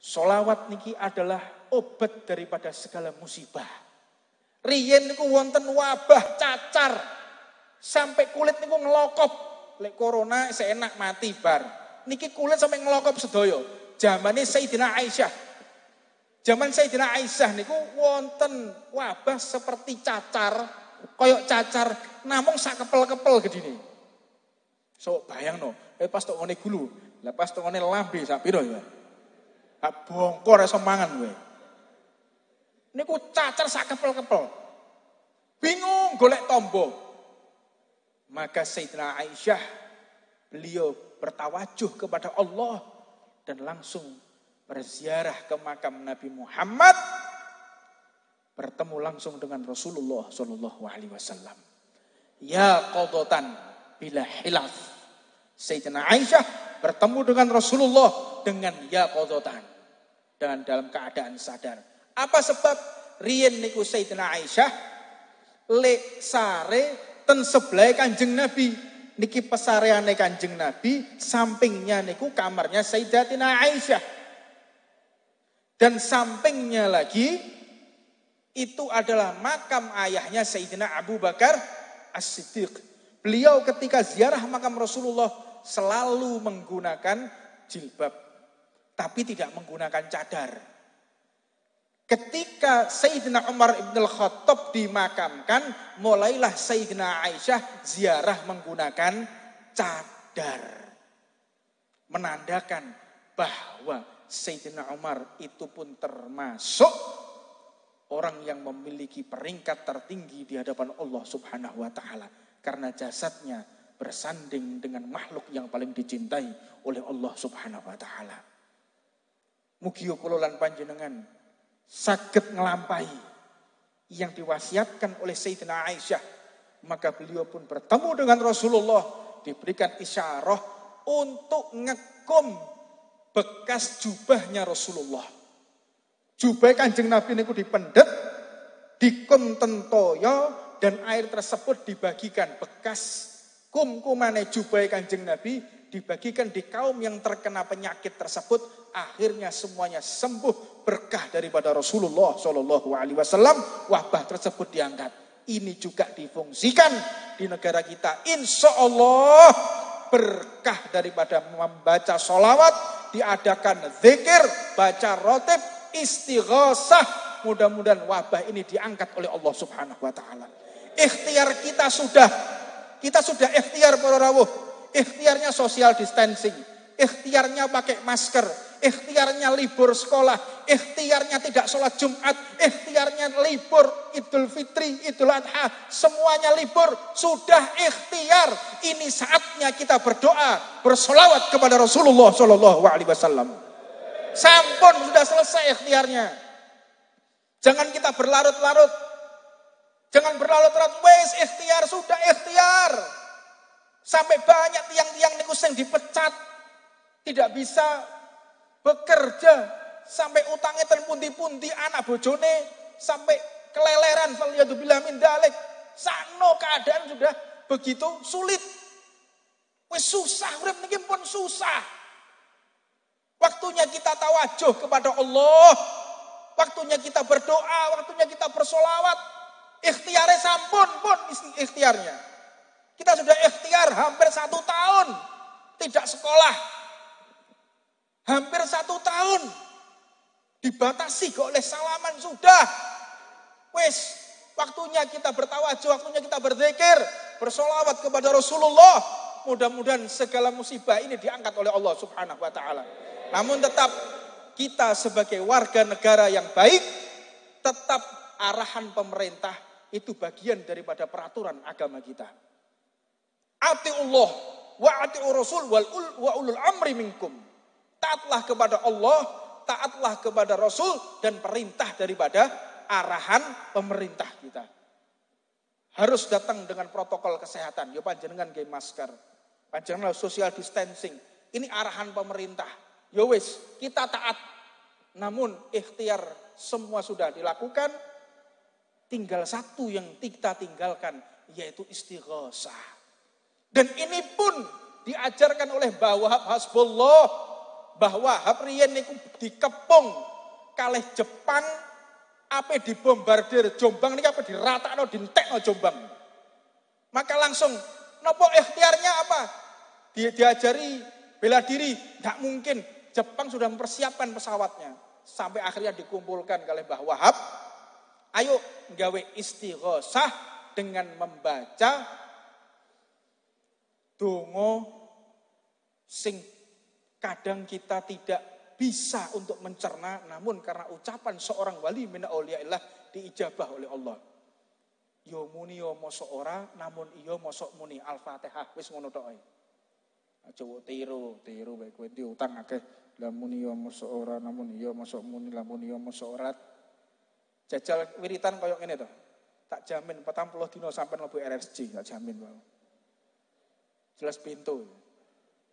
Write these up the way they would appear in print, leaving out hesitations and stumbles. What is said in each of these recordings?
Sholawat niki adalah obat daripada segala musibah. Riyen niku wonten wabah cacar sampai kulit niku ngelokop. Lek corona seenak mati bar. Niki kulit sampai ngelokop sedaya. Zamane Sayyidina Aisyah. Zaman Sayyidina Aisyah niku wonten wabah seperti cacar, koyok cacar namung sak kepel-kepel gedine. So bayangno, pas tok ngene gulu, lah pas tok ngene lambe sak pira ya. Bongkor iso mangan kowe. Niku cacar sak kepel-kepel. Bingung golek tombo. Maka Sayyidina Aisyah beliau bertawajuh kepada Allah dan langsung berziarah ke makam Nabi Muhammad, bertemu langsung dengan Rasulullah sallallahu alaihi wasallam. Ya qadatan bila hilaf. Sayyidina Aisyah bertemu dengan Rasulullah dengan ya qadatan, dengan dalam keadaan sadar. Apa sebab? Riyen niku Sayyidina Aisyah lek sare ten sebelah Kanjeng Nabi. Niki pesareane Kanjeng Nabi, sampingnya niku kamarnya Sayyidatina Aisyah. Dan sampingnya lagi itu adalah makam ayahnya Sayyidina Abu Bakar As-Siddiq. Beliau ketika ziarah makam Rasulullah selalu menggunakan jilbab, tapi tidak menggunakan cadar. Ketika Sayyidina Umar ibn al-Khattab dimakamkan, mulailah Sayyidina Aisyah ziarah menggunakan cadar. Menandakan bahwa Sayyidina Umar itu pun termasuk orang yang memiliki peringkat tertinggi di hadapan Allah Subhanahu wa taala, karena jasadnya bersanding dengan makhluk yang paling dicintai oleh Allah Subhanahu wa taala. Mugi kula lan panjenengan saged nglampahi yang diwasiatkan oleh Sayyidina Aisyah, maka beliau pun bertemu dengan Rasulullah, diberikan isyarah untuk ngekum bekas jubahnya Rasulullah. Jubah Kanjeng Nabi niku dipendet, dikum tentoyo, dan air tersebut dibagikan. Bekas kum-kumane jubah Kanjeng Nabi dibagikan di kaum yang terkena penyakit tersebut. Akhirnya semuanya sembuh berkah daripada Rasulullah Shallallahu Alaihi Wasallam. Wabah tersebut diangkat. Ini juga difungsikan di negara kita. Insya Allah berkah daripada membaca sholawat, diadakan zikir, baca rotib, istighosah. Mudah-mudahan wabah ini diangkat oleh Allah Subhanahu Wa Taala. Ikhtiar kita sudah ikhtiar para rawuh. Ikhtiarnya social distancing, ikhtiarnya pakai masker, ikhtiarnya libur sekolah, ikhtiarnya tidak sholat Jumat, ikhtiarnya libur Idul Fitri, Idul Adha, semuanya libur, sudah ikhtiar. Ini saatnya kita berdoa, bersolawat kepada Rasulullah Shallallahu Alaihi Wasallam. Sampun sudah selesai ikhtiarnya. Jangan kita berlarut-larut, wes ikhtiar sudah ikhtiar. Sampai banyak tiang-tiang niku sing dipecat, tidak bisa bekerja, sampai utangnya ten pundi-pundi, anak bojone sampai keleleran, waliyadzubillah min dzalik. Sakno keadaan sudah begitu sulit. Wis susah, urip niki pun susah. Waktunya kita tawajuh kepada Allah, waktunya kita berdoa, waktunya kita bersolawat. Ikhtiarnya sampun pun ikhtiarnya. Kita sudah ikhtiar hampir 1 tahun tidak sekolah. Hampir 1 tahun dibatasi kok oleh salaman sudah. Wes, waktunya kita bertawajuh, waktunya kita berzikir, bersolawat kepada Rasulullah. Mudah-mudahan segala musibah ini diangkat oleh Allah Subhanahu wa taala. Namun tetap kita sebagai warga negara yang baik, tetap arahan pemerintah itu bagian daripada peraturan agama kita. Atiullah wa atiur rasul wa ulul amri minkum. Taatlah kepada Allah, taatlah kepada Rasul, dan perintah daripada arahan pemerintah kita. Harus datang dengan protokol kesehatan. Yo panjenengan nggih masker, panjenengan social distancing. Ini arahan pemerintah. Yo wis, kita taat. Namun ikhtiar semua sudah dilakukan. Tinggal satu yang kita tinggalkan, yaitu istighosah. Dan ini pun diajarkan oleh Mbah Wahab Hasbullah. Mbah Wahab riyen niku dikepung kalih Jepang, ape dibombardir Jombang niki ape diratakno dientekno Jombang. Maka langsung nopo ikhtiarnya apa? Diajari bela diri, enggak mungkin. Jepang sudah mempersiapkan pesawatnya. Sampai akhirnya dikumpulkan oleh Mbah Wahab. Ayo gawe istighosah dengan membaca donga sing kadang kita tidak bisa untuk mencerna, namun karena ucapan seorang wali min auliyaillah diijabah oleh Allah. Yo muni yo mosok ora, namun iya mosok muni Al-Fatihah wis ngono tok ae. Aja tiru bae kowe diutang akeh. Lah muni yo mosok ora, namun iya mosok muni, lamun iya mosok ora. Jajal wiritan koyo ngene to. Tak jamin 40 dina sampean mlebu RSJ, tak jamin wae. Jelas pintu.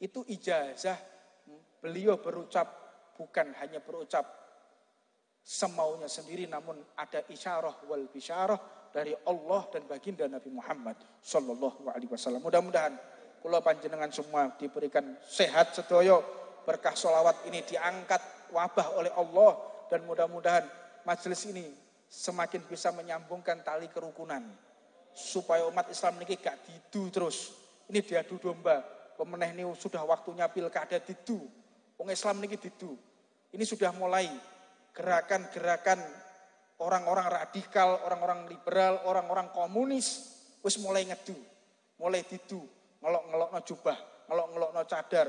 Itu ijazah beliau berucap, bukan hanya berucap semaunya sendiri, namun ada isyarah wal bisyarah dari Allah dan baginda Nabi Muhammad sallallahu alaihi wasallam. Mudah-mudahan kula panjenengan semua diberikan sehat sedaya, berkah sholawat ini diangkat wabah oleh Allah, dan mudah-mudahan majelis ini semakin bisa menyambungkan tali kerukunan supaya umat Islam ini gak didu terus. Ini diadu domba. Pemeneh ini sudah waktunya pilkada didu. Wong Islam niki didu. Ini sudah mulai gerakan-gerakan orang-orang radikal, orang-orang liberal, orang-orang komunis wis mulai ngedu, mulai didu, ngelok-ngelokno jubah, ngelok-ngelokno cadar.